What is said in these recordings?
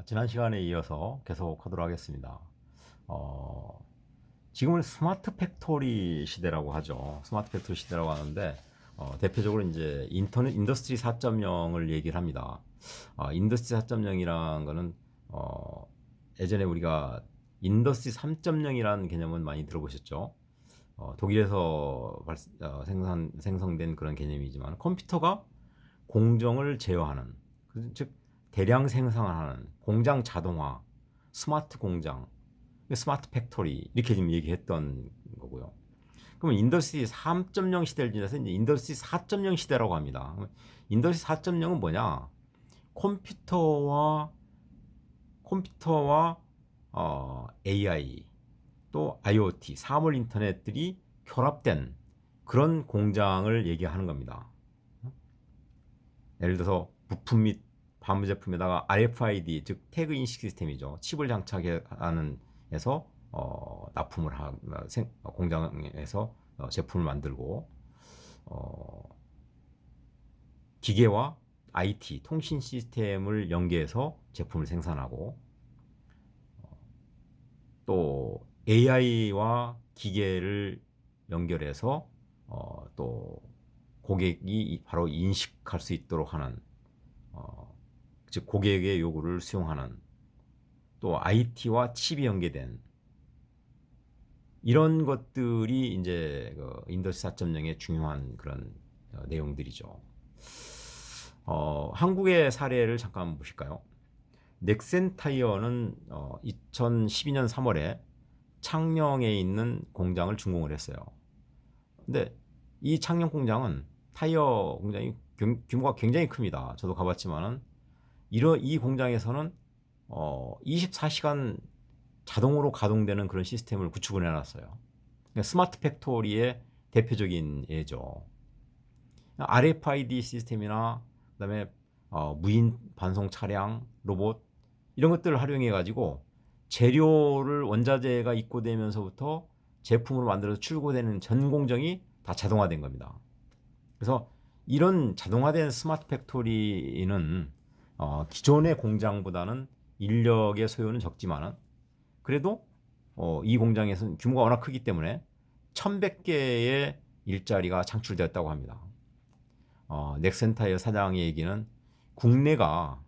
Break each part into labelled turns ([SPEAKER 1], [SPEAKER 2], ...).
[SPEAKER 1] 지난 시간에 이어서 계속 하도록 하겠습니다. 어, 지금은 스마트 팩토리 시대라고 하죠. 스마트 팩토리 시대라고 하는데, 대표적으로 이제 인더스트리 4.0을 얘기를 합니다. 인더스트리 4.0이라는 거는, 예전에 우리가 인더스트리 3.0이라는 개념은 많이 들어보셨죠? 독일에서 생성된 그런 개념이지만 컴퓨터가 공정을 제어하는, 즉 대량 생산하는 공장 자동화, 스마트 공장, 스마트 팩토리 이렇게 지금 얘기했던 거고요. 그러면 인더스트리 3.0 시대를 지나서 이제 인더스트리 4.0 시대라고 합니다. 인더스트리 4.0은 뭐냐? 컴퓨터와 컴퓨터와 AI 또 IoT, 사물 인터넷들이 결합된 그런 공장을 얘기하는 겁니다. 예를 들어서 부품 및 반부 제품에다가 RFID, 즉 태그 인식 시스템이죠. 칩을 장착하는 에서 납품을 공장에서 제품을 만들고, 기계와 IT 통신 시스템을 연계해서 제품을 생산하고, 또 AI와 기계를 연결해서 또 고객이 바로 인식할 수 있도록 하는, 즉 고객의 요구를 수용하는, 또 IT와 칩이 연계된 이런 것들이 이제 그 인더스트리 4.0의 중요한 그런 내용들이죠. 한국의 사례를 잠깐 보실까요? 넥센 타이어는 2012년 3월에 창녕에 있는 공장을 준공을 했어요. 근데 이 창녕 공장은 타이어 공장이 규모가 굉장히 큽니다. 저도 가봤지만은 이 공장에서는 24시간 자동으로 가동되는 그런 시스템을 구축을 해놨어요. 그러니까 스마트 팩토리의 대표적인 예죠. RFID 시스템이나 그다음에 무인 반송 차량, 로봇 이런 것들을 활용해 가지고 재료를 원자재가 입고되면서부터 제품으로 만들어서 출고되는 전 공정이 다 자동화된 겁니다. 그래서 이런 자동화된 스마트 팩토리는 기존의 공장보다는 인력의 소요는 적지만은 그래도 이 공장에서는 규모가 워낙 크기 때문에 1,100개의 일자리가 창출되었다고 합니다. 넥센타이어 사장의 얘기는 국내가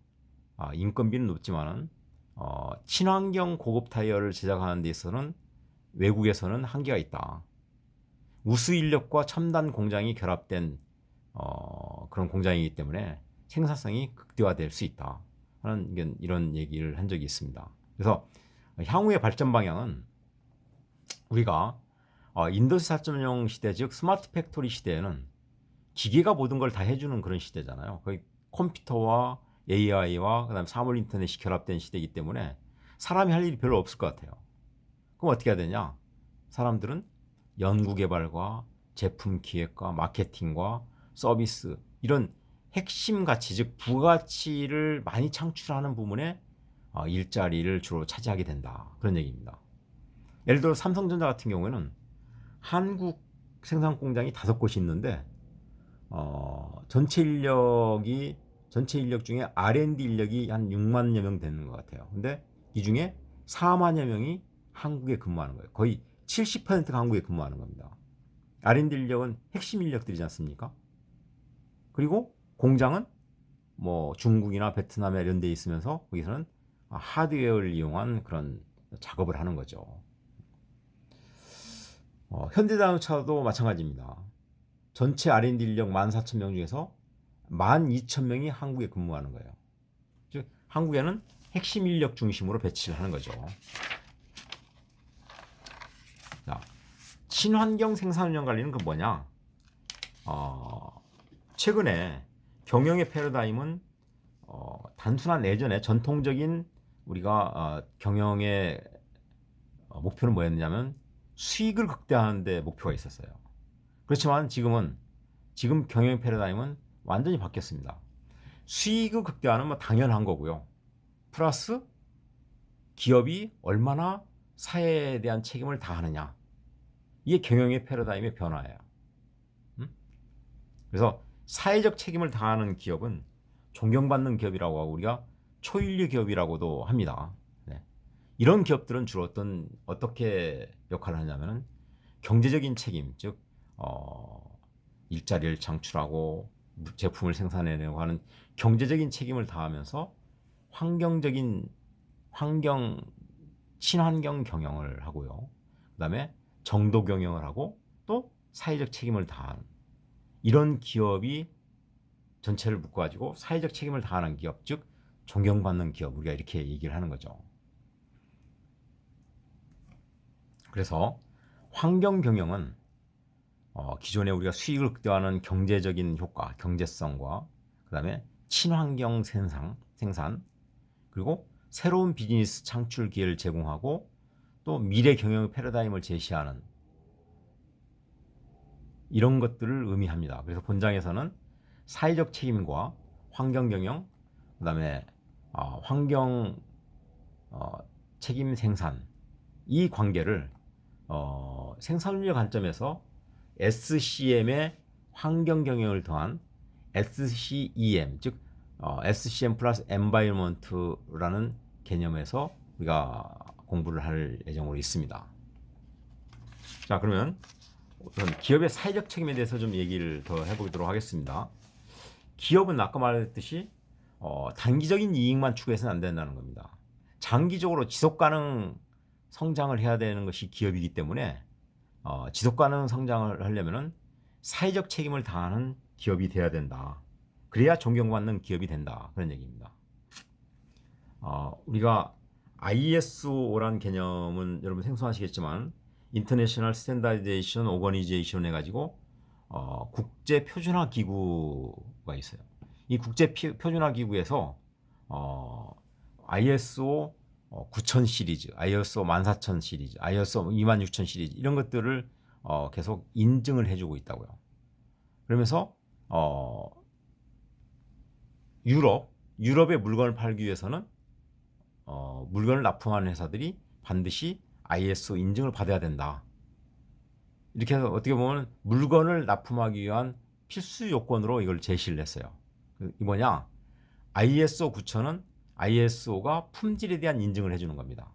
[SPEAKER 1] 인건비는 높지만은 친환경 고급 타이어를 제작하는 데 있어서는 외국에서는 한계가 있다. 우수 인력과 첨단 공장이 결합된 그런 공장이기 때문에 생산성이 극대화될 수 있다 하는 이런 얘기를 한 적이 있습니다. 그래서 향후의 발전 방향은 우리가 인더스트리 4.0 시대, 즉 스마트 팩토리 시대에는 기계가 모든 걸 다 해주는 그런 시대잖아요. 거의 컴퓨터와 AI와 그다음 사물 인터넷이 결합된 시대이기 때문에 사람이 할 일이 별로 없을 것 같아요. 그럼 어떻게 해야 되냐? 사람들은 연구 개발과 제품 기획과 마케팅과 서비스 이런 핵심 가치, 즉 부가치를 많이 창출하는 부분에 일자리를 주로 차지하게 된다. 그런 얘기입니다. 예를 들어 삼성전자 같은 경우에는 한국 생산 공장이 5곳이 있는데 전체 인력 중에 R&D 인력이 한 6만여 명 되는 것 같아요. 근데 이 중에 4만여 명이 한국에 근무하는 거예요. 거의 70%가 한국에 근무하는 겁니다. R&D 인력은 핵심 인력들이지 않습니까? 그리고 공장은 뭐 중국이나 베트남에 이런 데 있으면서 거기서는 하드웨어를 이용한 그런 작업을 하는 거죠. 현대자동차도 마찬가지입니다. 전체 R&D 인력 14,000명 중에서 12,000명이 한국에 근무하는 거예요. 즉 한국에는 핵심 인력 중심으로 배치를 하는 거죠. 자, 친환경 생산운영 관리는 그 뭐냐? 최근에 경영의 패러다임은 단순한 예전에 전통적인 우리가 경영의 목표는 뭐였냐면 수익을 극대화하는 데 목표가 있었어요. 그렇지만 지금 경영 패러다임은 완전히 바뀌었습니다. 수익을 극대화는 뭐 당연한 거고요. 플러스 기업이 얼마나 사회에 대한 책임을 다하느냐. 이게 경영의 패러다임의 변화예요. 그래서 사회적 책임을 다하는 기업은 존경받는 기업이라고 하고 우리가 초인류 기업이라고도 합니다. 네. 이런 기업들은 주로 어떻게 역할을 하냐면은 경제적인 책임, 즉 일자리를 창출하고 제품을 생산해내고 하는 경제적인 책임을 다하면서 환경적인 환경 친환경 경영을 하고요. 그다음에 정도 경영을 하고 또 사회적 책임을 다하는 이런 기업이 전체를 묶어가지고 사회적 책임을 다하는 기업, 즉 존경받는 기업, 우리가 이렇게 얘기를 하는 거죠. 그래서 환경 경영은 기존에 우리가 수익을 극대화하는 경제적인 효과, 경제성과 그다음에 친환경 생산 그리고 새로운 비즈니스 창출 기회를 제공하고 또 미래 경영 패러다임을 제시하는 이런 것들을 의미합니다. 그래서 본장에서는 사회적 책임과 환경 경영, 그다음에 환경 책임 생산 이 관계를 생산률 관점에서 SCM의 환경 경영을 더한 SCEM, 즉 SCM 플러스 Environment라는 개념에서 우리가 공부를 할 예정으로 있습니다. 자, 그러면 우선 기업의 사회적 책임에 대해서 좀 얘기를 더 해보도록 하겠습니다. 기업은 아까 말했듯이 단기적인 이익만 추구해서는 안 된다는 겁니다. 장기적으로 지속가능 성장을 해야 되는 것이 기업이기 때문에 지속가능 성장을 하려면은 사회적 책임을 다하는 기업이 돼야 된다. 그래야 존경받는 기업이 된다. 그런 얘기입니다. 우리가 ISO란 개념은 여러분 생소하시겠지만 인터내셔널 스탠다이제이션 오거니제이션 해가지고 국제 표준화 기구가 있어요. 이 국제 표준화 기구에서 ISO 9000 시리즈, ISO 14000 시리즈, ISO 26000 시리즈 이런 것들을 계속 인증을 해주고 있다고요. 그러면서 유럽의 물건을 팔기 위해서는 물건을 납품하는 회사들이 반드시 ISO 인증을 받아야 된다. 이렇게 해서 어떻게 보면 물건을 납품하기 위한 필수 요건으로 이걸 제시를 했어요. 이 뭐냐? ISO 9000은 ISO가 품질에 대한 인증을 해주는 겁니다.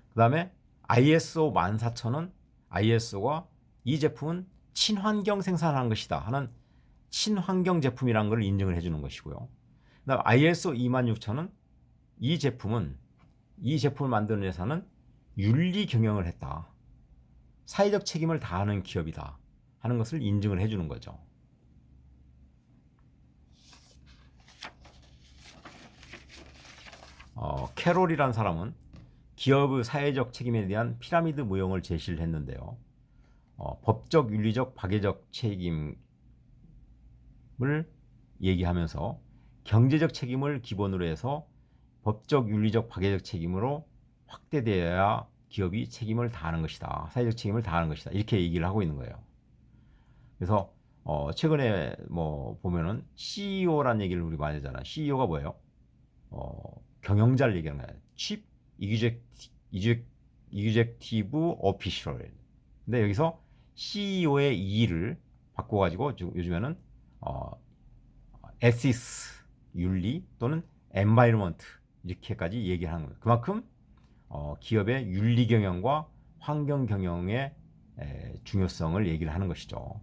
[SPEAKER 1] 그 다음에 ISO 14000은 ISO가 이 제품은 친환경 생산한 것이다 하는 친환경 제품이라는 걸 인증을 해주는 것이고요. 그 다음에 ISO 26000은 이 제품을 만드는 회사는 윤리 경영을 했다. 사회적 책임을 다하는 기업이다 하는 것을 인증을 해주는 거죠. 캐롤이라는 사람은 기업의 사회적 책임에 대한 피라미드 모형을 제시를 했는데요. 법적, 윤리적, 파괴적 책임을 얘기하면서 경제적 책임을 기본으로 해서 법적, 윤리적, 파괴적 책임으로 확대되어야 기업이 책임을 다하는 것이다. 사회적 책임을 다하는 것이다. 이렇게 얘기를 하고 있는 거예요. 그래서 최근에 뭐 보면은 CEO라는 얘기를 우리 많이 하잖아. CEO가 뭐예요? 경영자를 얘기하는 거야. Chief Executive Officer. 근데 여기서 CEO의 E를 바꿔가지고 요즘에는 ethics, 윤리 또는 environment 이렇게까지 얘기를 하는 거예요. 그만큼 기업의 윤리 경영과 환경 경영의 중요성을 얘기를 하는 것이죠.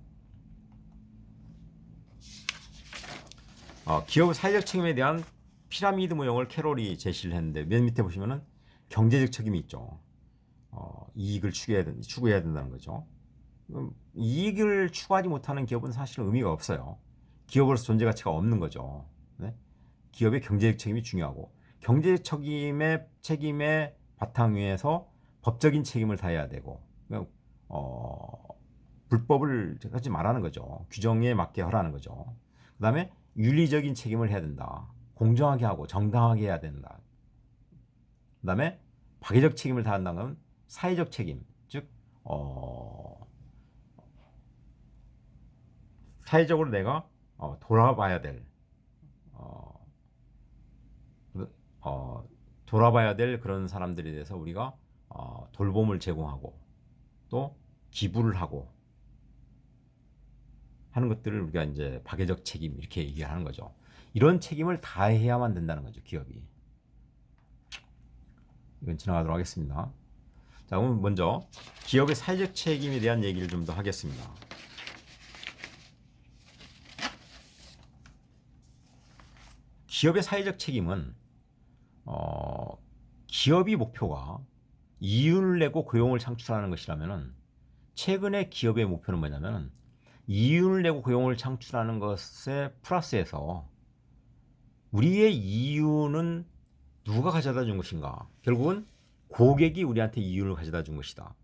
[SPEAKER 1] 기업의 사회적 책임에 대한 피라미드 모형을 캐롤이 제시를 했는데 맨 밑에 보시면은 경제적 책임이 있죠. 이익을 추구해야 된다는 거죠. 이익을 추구하지 못하는 기업은 사실 의미가 없어요. 기업으로서 존재 가치가 없는 거죠. 네? 기업의 경제적 책임이 중요하고 경제적 책임의 바탕 위에서 법적인 책임을 다해야 되고 불법을 하지 말라는 거죠. 규정에 맞게 하라는 거죠. 그 다음에 윤리적인 책임을 해야 된다. 공정하게 하고 정당하게 해야 된다. 그 다음에 파괴적 책임을 다한다는 건 사회적 책임, 즉 사회적으로 내가 돌아봐야 될 돌아봐야 될 그런 사람들에 대해서 우리가 돌봄을 제공하고 또 기부를 하고 하는 것들을 우리가 이제 파괴적 책임 이렇게 얘기하는 거죠. 이런 책임을 다해야만 된다는 거죠, 기업이. 이건 지나가도록 하겠습니다. 자, 그럼 먼저 기업의 사회적 책임에 대한 얘기를 좀 더 하겠습니다. 기업의 사회적 책임은 기업이 목표가 이윤을 내고 고용을 창출하는 것이라면은, 최근에 기업의 목표는 뭐냐면 이윤을 내고 고용을 창출하는 것에 플러스해서 우리의 이윤은 누가 가져다 준 것인가? 결국은 고객이 우리한테 이윤을 가져다 준 것이다.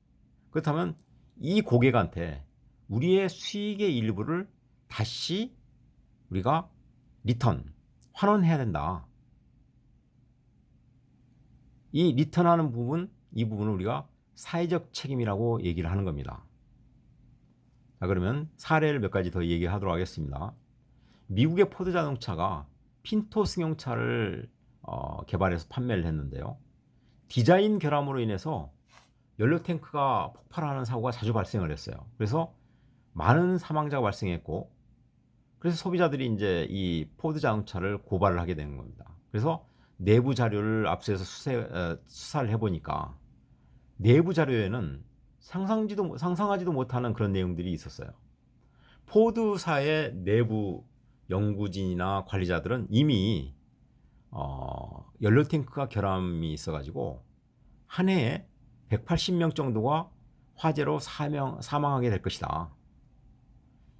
[SPEAKER 1] 그렇다면 이 고객한테 우리의 수익의 일부를 다시 우리가 환원해야 된다. 이 리턴하는 부분, 이 부분을 우리가 사회적 책임이라고 얘기를 하는 겁니다. 자, 그러면 사례를 몇 가지 더 얘기하도록 하겠습니다. 미국의 포드 자동차가 핀토 승용차를 개발해서 판매를 했는데요. 디자인 결함으로 인해서 연료 탱크가 폭발하는 사고가 자주 발생을 했어요. 그래서 많은 사망자가 발생했고, 그래서 소비자들이 이제 이 포드 자동차를 고발을 하게 되는 겁니다. 그래서 내부 자료를 압수해서 수사를 해보니까 내부 자료에는 상상하지도 못하는 그런 내용들이 있었어요. 포드사의 내부 연구진이나 관리자들은 이미 연료 탱크가 결함이 있어가지고 한 해에 180명 정도가 화재로 사망하게 될 것이다.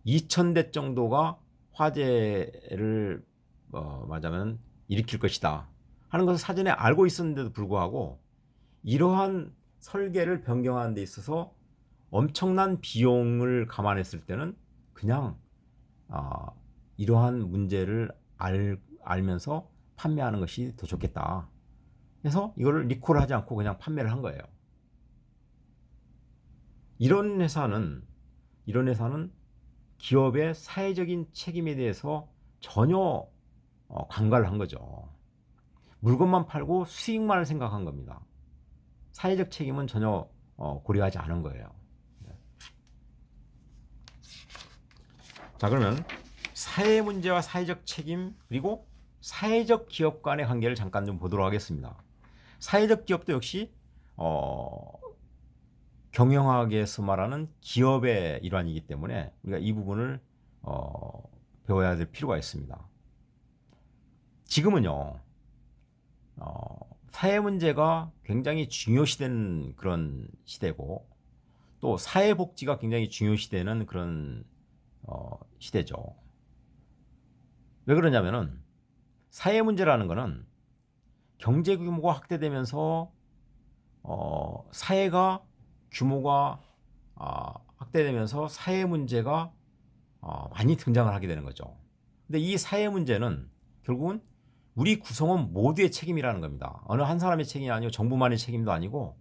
[SPEAKER 1] 2,000대 정도가 화재를 말하자면 일으킬 것이다 하는 것을 사전에 알고 있었는데도 불구하고 이러한 설계를 변경하는 데 있어서 엄청난 비용을 감안했을 때는 그냥 이러한 문제를 알면서 판매하는 것이 더 좋겠다. 그래서 이거를 리콜하지 않고 그냥 판매를 한 거예요. 이런 회사는 기업의 사회적인 책임에 대해서 전혀 관가를 한 거죠. 물건만 팔고 수익만을 생각한 겁니다. 사회적 책임은 전혀 고려하지 않은 거예요. 자, 그러면 사회 문제와 사회적 책임, 그리고 사회적 기업 간의 관계를 잠깐 좀 보도록 하겠습니다. 사회적 기업도 역시 경영학에서 말하는 기업의 일환이기 때문에 우리가 이 부분을 배워야 될 필요가 있습니다. 지금은요, 사회 문제가 굉장히 중요시되는 그런 시대고, 또 사회복지가 굉장히 중요시되는 그런 시대죠. 왜 그러냐면은 사회 문제라는 거는 경제 규모가 확대되면서 사회가 규모가 확대되면서 사회 문제가 많이 등장을 하게 되는 거죠. 근데 이 사회 문제는 결국은 우리 구성원 모두의 책임이라는 겁니다. 어느 한 사람의 책임이 아니고 정부만의 책임도 아니고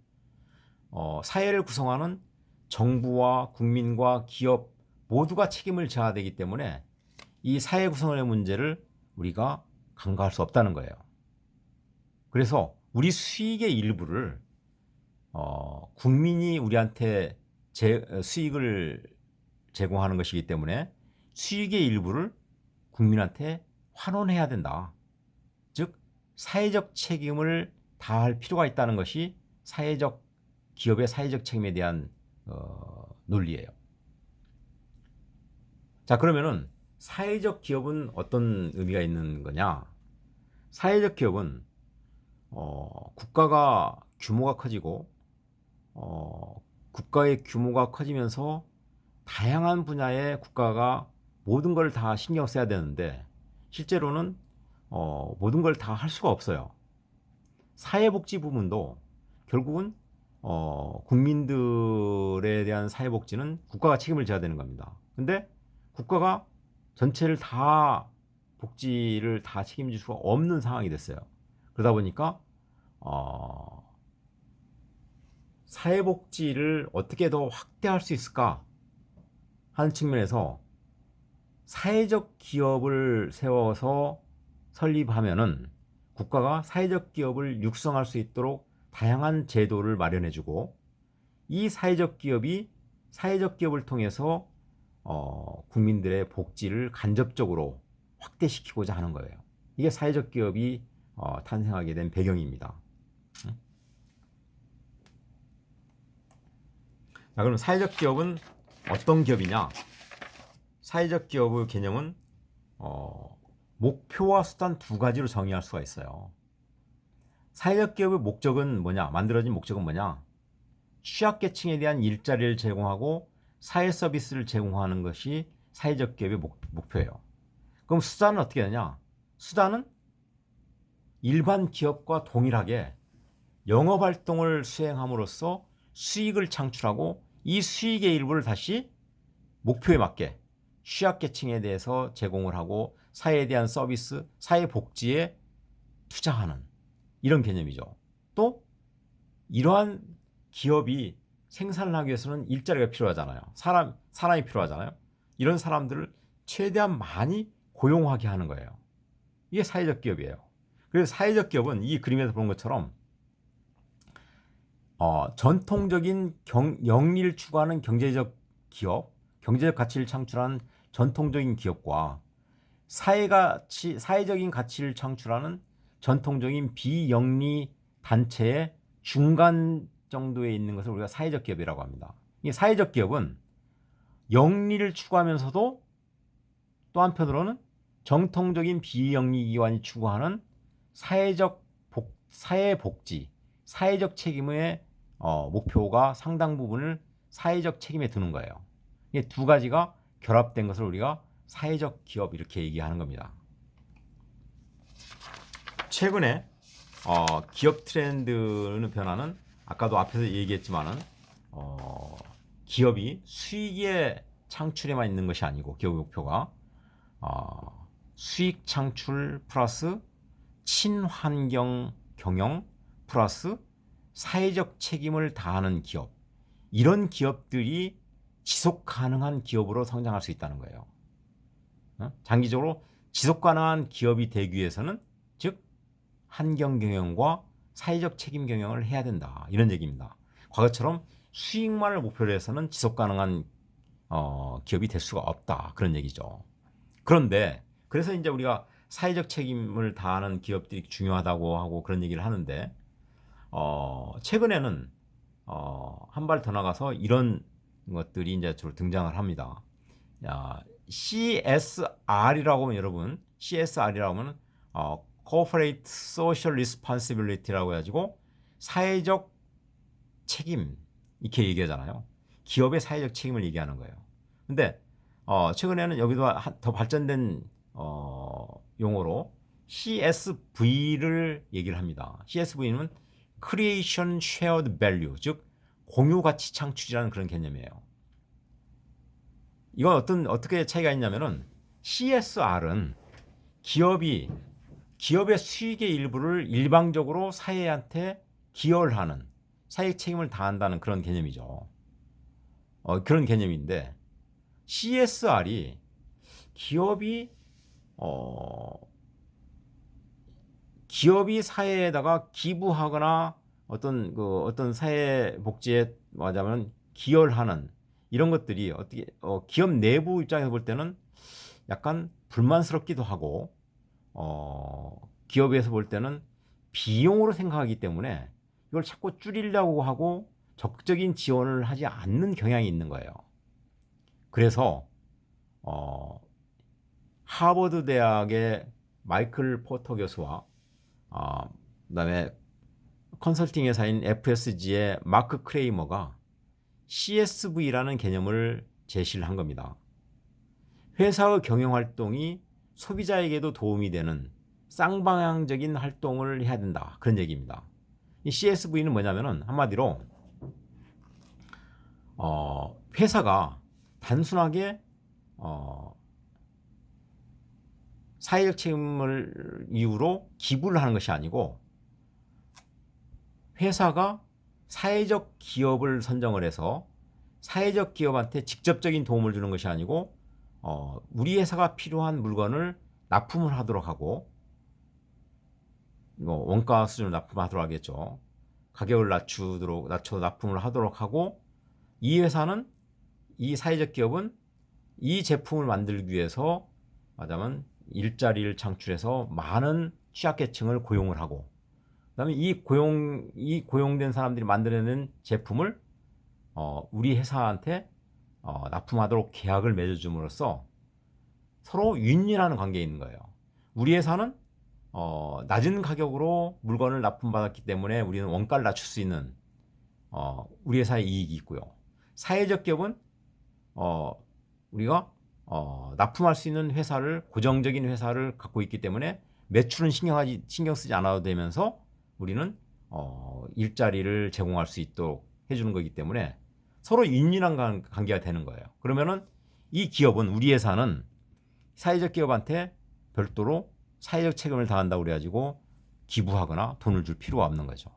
[SPEAKER 1] 사회를 구성하는 정부와 국민과 기업 모두가 책임을 져야 되기 때문에 이 사회 구성원의 문제를 우리가 간과할 수 없다는 거예요. 그래서 우리 수익의 일부를 국민이 우리한테 수익을 제공하는 것이기 때문에 수익의 일부를 국민한테 환원해야 된다. 즉 사회적 책임을 다할 필요가 있다는 것이 기업의 사회적 책임에 대한 논리예요. 자, 그러면은 사회적 기업은 어떤 의미가 있는 거냐? 사회적 기업은 국가가 규모가 커지고 국가의 규모가 커지면서 다양한 분야에 국가가 모든 걸 다 신경 써야 되는데 실제로는 모든 걸 다 할 수가 없어요. 사회복지 부분도 결국은 국민들에 대한 사회복지는 국가가 책임을 져야 되는 겁니다. 근데 국가가 전체를 다 복지를 다 책임질 수가 없는 상황이 됐어요. 그러다 보니까 사회복지를 어떻게 더 확대할 수 있을까 하는 측면에서 사회적 기업을 세워서 설립하면은 국가가 사회적 기업을 육성할 수 있도록 다양한 제도를 마련해주고, 이 사회적 기업을 통해서 국민들의 복지를 간접적으로 확대시키고자 하는 거예요. 이게 사회적 기업이 탄생하게 된 배경입니다. 자, 그럼 사회적 기업은 어떤 기업이냐? 사회적 기업의 개념은 목표와 수단 두 가지로 정의할 수가 있어요. 사회적 기업의 목적은 뭐냐? 만들어진 목적은 뭐냐? 취약계층에 대한 일자리를 제공하고 사회 서비스를 제공하는 것이 사회적 기업의 목표예요. 그럼 수단은 어떻게 되냐? 수단은 일반 기업과 동일하게 영업활동을 수행함으로써 수익을 창출하고 이 수익의 일부를 다시 목표에 맞게 취약계층에 대해서 제공을 하고 사회에 대한 서비스, 사회복지에 투자하는 이런 개념이죠. 또 이러한 기업이 생산을 하기 위해서는 일자리가 필요하잖아요. 사람이 필요하잖아요. 이런 사람들을 최대한 많이 고용하게 하는 거예요. 이게 사회적 기업이에요. 그래서 사회적 기업은 이 그림에서 보는 것처럼 전통적인 영리를 추구하는 경제적 기업, 경제적 가치를 창출하는 전통적인 기업과 사회적인 가치를 창출하는 전통적인 비영리 단체의 중간 정도에 있는 것을 우리가 사회적 기업이라고 합니다. 이 사회적 기업은 영리를 추구하면서도 또 한편으로는 정통적인 비영리 기관이 추구하는 사회복지, 사회적 책임의 목표가 상당 부분을 사회적 책임에 두는 거예요. 이 두 가지가 결합된 것을 우리가 사회적 기업 이렇게 얘기하는 겁니다. 최근에 기업 트렌드는 변화는 아까도 앞에서 얘기했지만은 기업이 수익의 창출에만 있는 것이 아니고 기업의 목표가 수익 창출 플러스 친환경 경영 플러스 사회적 책임을 다하는 기업, 이런 기업들이 지속 가능한 기업으로 성장할 수 있다는 거예요. 장기적으로 지속 가능한 기업이 되기 위해서는 즉 환경 경영과 사회적 책임 경영을 해야 된다, 이런 얘기입니다. 과거처럼 수익만을 목표로 해서는 지속 가능한 기업이 될 수가 없다, 그런 얘기죠. 그런데 그래서 이제 우리가 사회적 책임을 다하는 기업들이 중요하다고 하고 그런 얘기를 하는데 최근에는 한 발 더 나가서 이런 것들이 이제 주로 등장을 합니다. CSR이라고 하면 여러분, CSR이라고 하면 Corporate Social Responsibility라고 해가지고 사회적 책임 이렇게 얘기하잖아요. 기업의 사회적 책임을 얘기하는 거예요. 근데 최근에는 여기도 더 발전된 용어로 CSV를 얘기를 합니다. CSV는 Creation Shared Value, 즉 공유 가치 창출이라는 그런 개념이에요. 이건 어떻게 차이가 있냐면은 CSR은 기업의 수익의 일부를 일방적으로 사회한테 기여를 하는, 사회 책임을 다한다는 그런 개념이죠. 그런 개념인데 CSR이 기업이 사회에다가 기부하거나 어떤 사회 복지에 말하자면 기여를 하는 이런 것들이 어떻게 기업 내부 입장에서 볼 때는 약간 불만스럽기도 하고 기업에서 볼 때는 비용으로 생각하기 때문에 이걸 자꾸 줄이려고 하고 적극적인 지원을 하지 않는 경향이 있는 거예요. 그래서 하버드 대학의 마이클 포터 교수와 그다음에 컨설팅 회사인 FSG의 마크 크레이머가 CSV라는 개념을 제시를 한 겁니다. 회사의 경영 활동이 소비자에게도 도움이 되는 쌍방향적인 활동을 해야 된다, 그런 얘기입니다. 이 CSV는 뭐냐면은 한마디로 회사가 단순하게 사회적 책임을 이유로 기부를 하는 것이 아니고 회사가 사회적 기업을 선정을 해서 사회적 기업한테 직접적인 도움을 주는 것이 아니고 우리 회사가 필요한 물건을 납품을 하도록 하고 원가 수준으로 납품하도록 하겠죠. 가격을 낮춰 납품을 하도록 하고 이 사회적 기업은 이 제품을 만들기 위해서 말하자면 일자리를 창출해서 많은 취약계층을 고용을 하고, 그다음에 이 고용된 사람들이 만들어내는 제품을 우리 회사한테 납품하도록 계약을 맺어줌으로써 서로 윈윈하는 관계에 있는 거예요. 우리 회사는 낮은 가격으로 물건을 납품받았기 때문에 우리는 원가를 낮출 수 있는 우리 회사의 이익이 있고요. 사회적 기업은 우리가 납품할 수 있는 회사를, 고정적인 회사를 갖고 있기 때문에 매출은 신경 쓰지 않아도 되면서 우리는 일자리를 제공할 수 있도록 해주는 거기 때문에 서로 윈윈한 관계가 되는 거예요. 그러면은 이 기업은, 우리 회사는 사회적 기업한테 별도로 사회적 책임을 다한다고 그래가지고 기부하거나 돈을 줄 필요가 없는 거죠.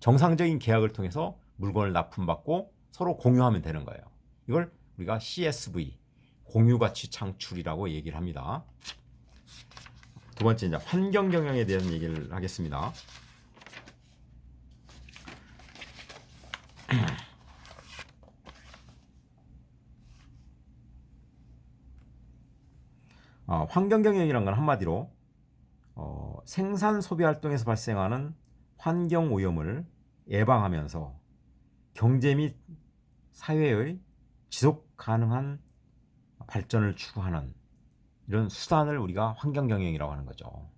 [SPEAKER 1] 정상적인 계약을 통해서 물건을 납품받고 서로 공유하면 되는 거예요. 이걸 우리가 CSV, 공유가치 창출이라고 얘기를 합니다. 두 번째, 이제 환경 경영에 대한 얘기를 하겠습니다. 환경 경영이란 건 한마디로 생산 소비 활동에서 발생하는 환경 오염을 예방하면서 경제 및 사회의 지속 가능한 발전을 추구하는 이런 수단을 우리가 환경 경영이라고 하는 거죠.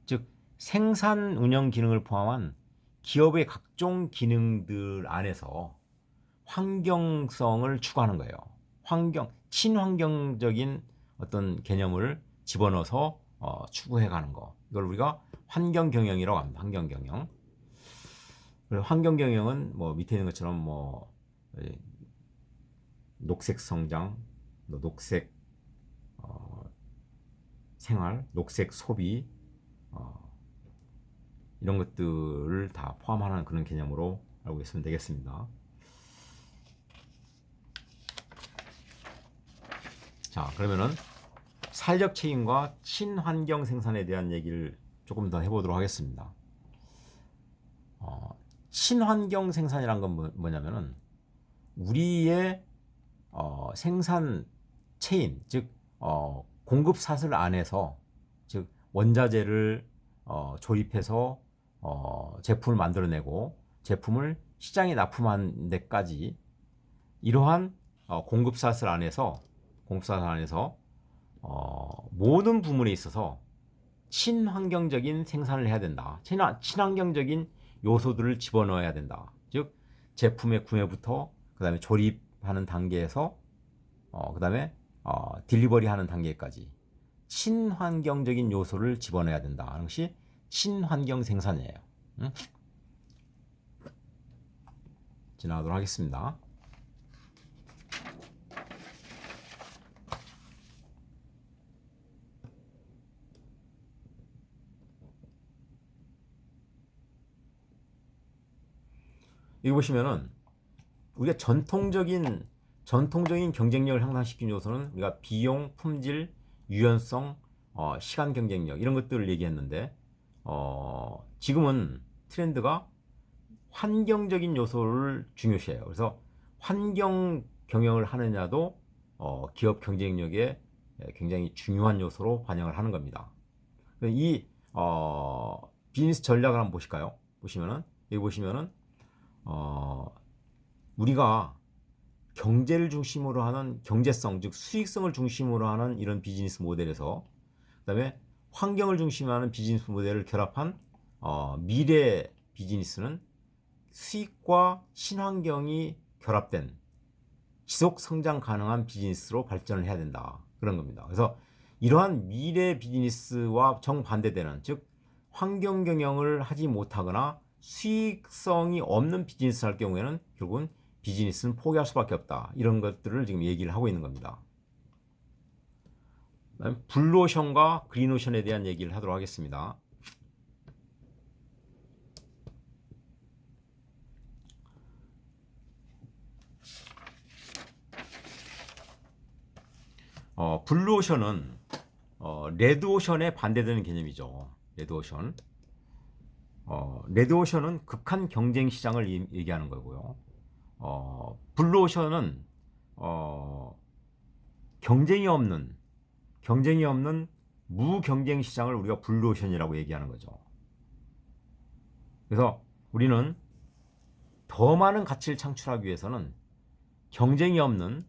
[SPEAKER 1] 즉 생산 운영 기능을 포함한 기업의 각종 기능들 안에서 환경성을 추구하는 거예요. 친환경적인 어떤 개념을 집어넣어서 추구해 가는 거. 이걸 우리가 환경 경영이라고 합니다. 환경 경영. 환경 경영은 뭐 밑에 있는 것처럼 뭐 녹색 성장, 녹색 생활, 녹색 소비 이런 것들을 다 포함하는 그런 개념으로 알고 있으면 되겠습니다. 자, 그러면은 사회적 책임과 친환경 생산에 대한 얘기를 조금 더 해보도록 하겠습니다. 친환경 생산이란 건 뭐냐면은 우리의 생산 체인, 즉 공급 사슬 안에서, 즉 원자재를 조립해서 제품을 만들어내고 제품을 시장에 납품한 데까지 이러한 공급 사슬 안에서 모든 부분에 있어서 친환경적인 생산을 해야 된다. 친환경적인 요소들을 집어넣어야 된다. 즉 제품의 구매부터 그다음에 조립하는 단계에서 그다음에 딜리버리하는 단계까지 친환경적인 요소를 집어넣어야 된다. 하는 것이 친환경 생산이에요. 지나가도록 하겠습니다. 여기 보시면은 우리가 전통적인 경쟁력을 향상시키는 요소는 우리가 비용, 품질, 유연성, 시간 경쟁력 이런 것들을 얘기했는데 지금은 트렌드가 환경적인 요소를 중요시해요. 그래서 환경 경영을 하느냐도 기업 경쟁력에 굉장히 중요한 요소로 반영을 하는 겁니다. 이 비즈니스 전략을 한번 보실까요? 보시면은 여기 보시면은 우리가 경제를 중심으로 하는 경제성, 즉 수익성을 중심으로 하는 이런 비즈니스 모델에서 그다음에 환경을 중심으로 하는 비즈니스 모델을 결합한 미래 비즈니스는 수익과 친환경이 결합된 지속 성장 가능한 비즈니스로 발전을 해야 된다. 그런 겁니다. 그래서 이러한 미래 비즈니스와 정반대되는, 즉 환경 경영을 하지 못하거나 수익성이 없는 비즈니스를 할 경우에는 결국은 비즈니스는 포기할 수밖에 없다. 이런 것들을 지금 얘기를 하고 있는 겁니다. 블루오션과 그린오션에 대한 얘기를 하도록 하겠습니다. 블루오션은 레드오션에 반대되는 개념이죠. 레드오션. 레드오션은 극한 경쟁 시장을 얘기하는 거고요. 블루오션은 경쟁이 없는 경쟁이 없는 무경쟁 시장을 우리가 블루오션이라고 얘기하는 거죠. 그래서 우리는 더 많은 가치를 창출하기 위해서는 경쟁이 없는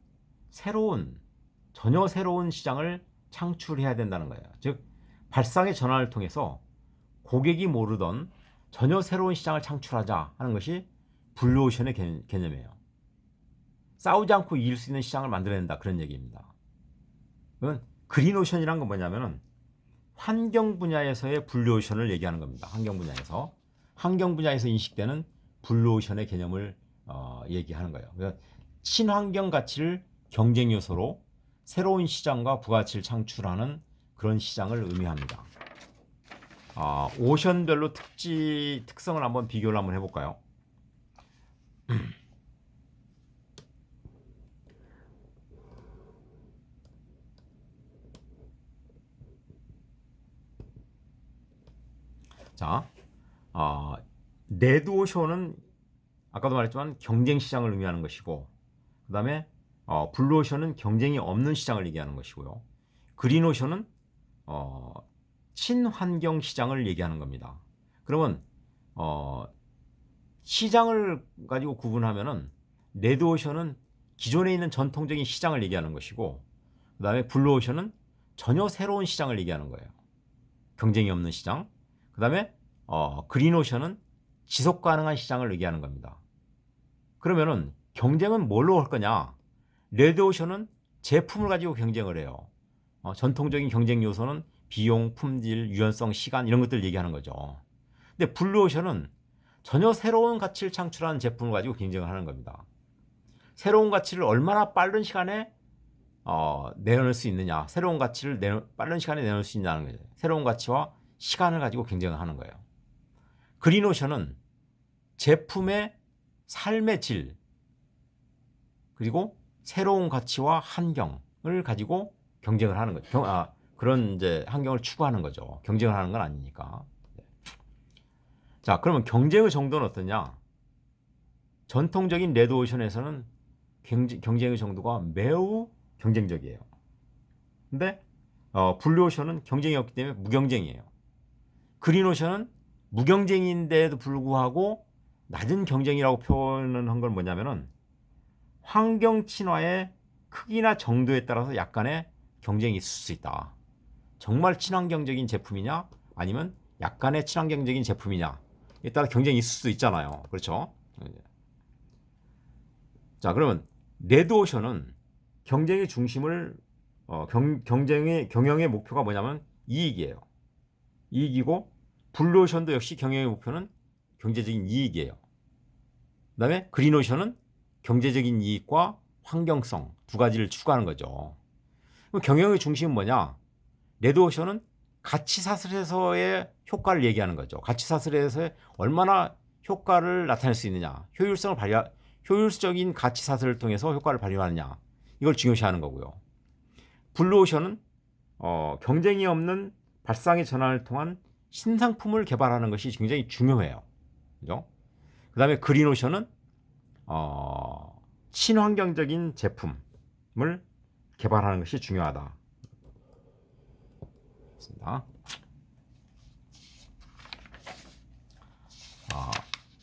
[SPEAKER 1] 전혀 새로운 시장을 창출해야 된다는 거예요. 즉 발상의 전환을 통해서 고객이 모르던 전혀 새로운 시장을 창출하자 하는 것이 블루오션의 개념이에요. 싸우지 않고 이길 수 있는 시장을 만들어낸다, 그런 얘기입니다. 그건 그린오션이란 건 뭐냐면은 환경 분야에서의 블루오션을 얘기하는 겁니다. 환경 분야에서 인식되는 블루오션의 개념을 얘기하는 거예요. 그래서 친환경 가치를 경쟁 요소로 새로운 시장과 부가치를 창출하는 그런 시장을 의미합니다. 오션별로 특성을 한번 비교를 한번 해볼까요? 자, 레드오션은 아까도 말했지만 경쟁 시장을 의미하는 것이고, 그 다음에 블루오션은 경쟁이 없는 시장을 얘기하는 것이고요. 그린오션은 친환경 시장을 얘기하는 겁니다. 그러면 시장을 가지고 구분하면은 레드오션은 기존에 있는 전통적인 시장을 얘기하는 것이고, 그 다음에 블루오션은 전혀 새로운 시장을 얘기하는 거예요. 경쟁이 없는 시장. 그 다음에 그린오션은 지속 가능한 시장을 얘기하는 겁니다. 그러면은 경쟁은 뭘로 할 거냐? 레드오션은 제품을 가지고 경쟁을 해요. 전통적인 경쟁 요소는 비용, 품질, 유연성, 시간 이런 것들을 얘기하는 거죠. 근데 블루오션은 전혀 새로운 가치를 창출하는 제품을 가지고 경쟁을 하는 겁니다. 새로운 가치를 얼마나 빠른 시간에 내놓을 수 있느냐, 새로운 가치를 빠른 시간에 내놓을 수 있냐는 거죠. 새로운 가치와 시간을 가지고 경쟁을 하는 거예요. 그린오션은 제품의 삶의 질, 그리고 새로운 가치와 환경을 가지고 경쟁을 하는 거죠. 그런 이제 환경을 추구하는 거죠. 경쟁을 하는 건 아니니까. 자, 그러면 경쟁의 정도는 어떠냐? 전통적인 레드오션에서는 경쟁의 정도가 매우 경쟁적이에요. 근데 블루오션은 경쟁이 없기 때문에 무경쟁이에요. 그린오션은 무경쟁인데도 불구하고 낮은 경쟁이라고 표현을 한 건 뭐냐면은 환경 친화의 크기나 정도에 따라서 약간의 경쟁이 있을 수 있다. 정말 친환경적인 제품이냐 아니면 약간의 친환경적인 제품이냐에 따라 경쟁이 있을 수도 있잖아요. 그렇죠? 자, 그러면 레드오션은 경쟁의 중심을 경영의 목표가 뭐냐면 이익이에요. 이익이고, 블루오션도 역시 경영의 목표는 경제적인 이익이에요. 그다음에 그린오션은 경제적인 이익과 환경성 두 가지를 추구하는 거죠. 그럼 경영의 중심은 뭐냐? 레드오션은 가치 사슬에서의 효과를 얘기하는 거죠. 가치 사슬에서 얼마나 효과를 나타낼 수 있느냐, 효율적인 가치 사슬을 통해서 효과를 발휘하느냐, 이걸 중요시하는 거고요. 블루오션은 경쟁이 없는 발상의 전환을 통한 신상품을 개발하는 것이 굉장히 중요해요. 그죠? 그 다음에 그린오션은 친환경적인 제품을 개발하는 것이 중요하다.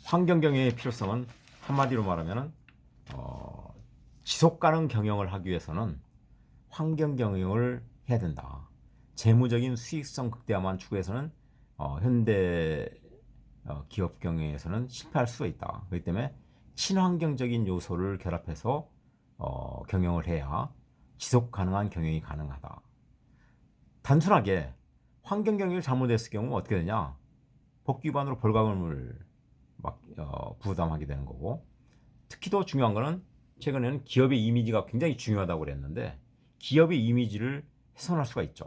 [SPEAKER 1] 환경 경영의 필요성은 한마디로 말하면 지속 가능 경영을 하기 위해서는 환경 경영을 해야 된다. 재무적인 수익성 극대화만 추구해서는 현대 기업 경영에서는 실패할 수가 있다. 그렇기 때문에 친환경적인 요소를 결합해서 경영을 해야 지속 가능한 경영이 가능하다. 단순하게 환경 경영을 잘못했을 경우 어떻게 되냐? 법 위반으로 벌금을 부담하게 되는 거고, 특히 더 중요한 거는 최근에는 기업의 이미지가 굉장히 중요하다고 그랬는데 기업의 이미지를 훼손할 수가 있죠.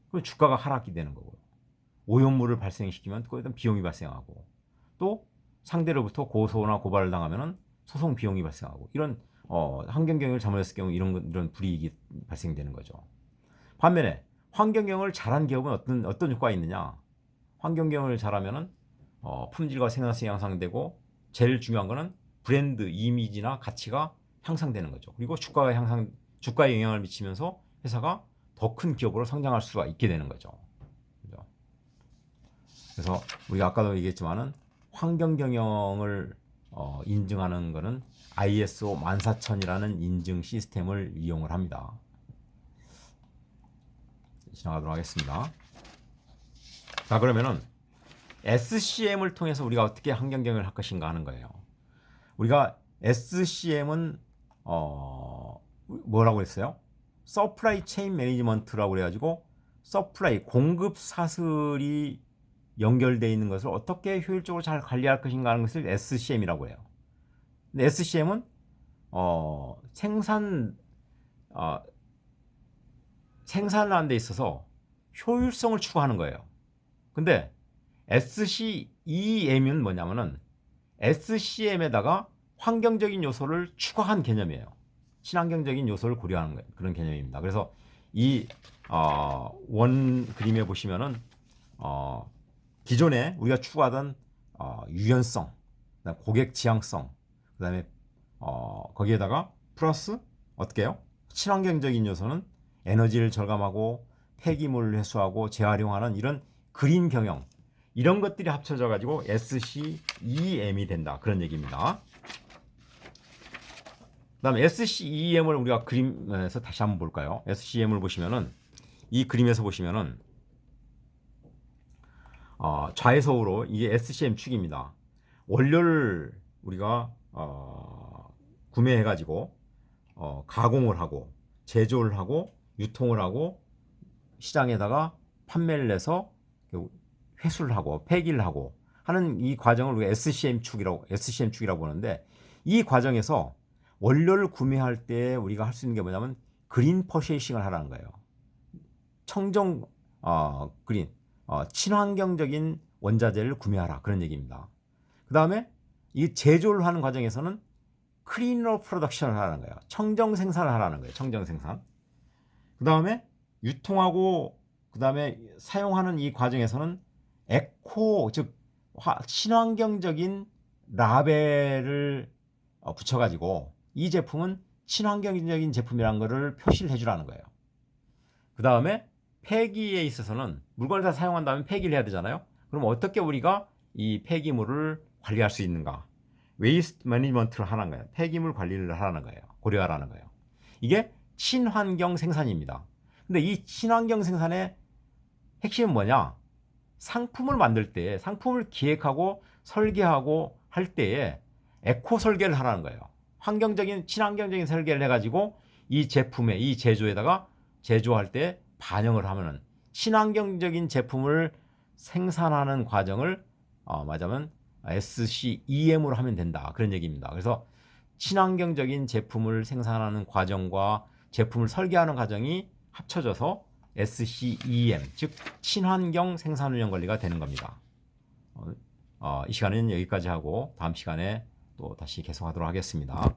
[SPEAKER 1] 그럼 주가가 하락이 되는 거고요. 오염물을 발생시키면 거기다 비용이 발생하고, 또 상대로부터 고소나 고발을 당하면 소송 비용이 발생하고, 이런 환경 경영을 잘못했을 경우 이런 불이익이 발생되는 거죠. 반면에 환경 경영을 잘한 기업은 어떤 효과가 있느냐? 환경 경영을 잘하면은 품질과 생산성이 향상되고, 제일 중요한 거는 브랜드 이미지나 가치가 향상되는 거죠. 그리고 주가에 영향을 미치면서 회사가 더 큰 기업으로 성장할 수가 있게 되는 거죠. 그죠? 그래서 우리가 아까도 얘기했지만은 환경 경영을 인증하는 것은 ISO 14000이라는 인증 시스템을 이용을 합니다. 지나가도록 하겠습니다. 자, 그러면은 SCM을 통해서 우리가 어떻게 환경 경영을 할 것인가 하는 거예요. 우리가 SCM은 뭐라고 했어요? 서플라이 체인 매니지먼트라고 그래가지고 서플라이 공급 사슬이 연결되어 있는 것을 어떻게 효율적으로 잘 관리할 것인가 하는 것을 SCM이라고 해요. 근데 SCM은 생산하는 데 있어서 효율성을 추구하는 거예요. 근데 SCEM은 뭐냐면은 SCM에다가 환경적인 요소를 추가한 개념이에요. 친환경적인 요소를 고려하는 거예요. 그런 개념입니다. 그래서 이 원 그림에 보시면은 기존에 우리가 추구하던 유연성, 그다음에 고객 지향성, 그다음에 거기에다가 플러스 어떻게 해요? 친환경적인 요소는 에너지를 절감하고 폐기물을 회수하고 재활용하는 이런 그린 경영, 이런 것들이 합쳐져 가지고 SCEM이 된다, 그런 얘기입니다. 그다음에 SCEM을 우리가 그림에서 다시 한번 볼까요? SCEM을 보시면은 이 그림에서 보시면은 좌에서우로 이게 SCM 축입니다. 원료를 우리가 구매해 가지고 가공을 하고 제조를 하고 유통을 하고 시장에다가 판매를 해서 회수를 하고 폐기를 하고 하는 이 과정을 우리가 SCM 축이라고 보는데, 이 과정에서 원료를 구매할 때 우리가 할 수 있는 게 뭐냐면 그린 퍼쉐이싱을 하라는 거예요. 청정 그린 친환경적인 원자재를 구매하라, 그런 얘기입니다. 그 다음에 이 제조를 하는 과정에서는 클리너 프로덕션을 하라는 거예요. 청정 생산을 하라는 거예요. 청정 생산. 그 다음에 유통하고 그 다음에 사용하는 이 과정에서는 에코, 즉 친환경적인 라벨을 붙여가지고 이 제품은 친환경적인 제품이라는 것을 표시를 해주라는 거예요. 그 다음에 폐기에 있어서는 물건을 다 사용한 다음에 폐기를 해야 되잖아요. 그럼 어떻게 우리가 이 폐기물을 관리할 수 있는가? 웨이스트 매니지먼트를 하는 거예요. 폐기물 관리를 하라는 거예요. 고려하라는 거예요. 이게 친환경 생산입니다. 근데 이 친환경 생산의 핵심은 뭐냐? 상품을 만들 때, 상품을 기획하고 설계하고 할 때에 에코 설계를 하라는 거예요. 환경적인, 친환경적인 설계를 해가지고 이 제품에, 이 제조에다가 제조할 때 반영을 하면은 친환경적인 제품을 생산하는 과정을 말하자면 SCEM으로 하면 된다, 그런 얘기입니다. 그래서 친환경적인 제품을 생산하는 과정과 제품을 설계하는 과정이 합쳐져서 SCEM, 즉 친환경 생산 운영 관리가 되는 겁니다. 이 시간은 여기까지 하고 다음 시간에 또 다시 계속하도록 하겠습니다.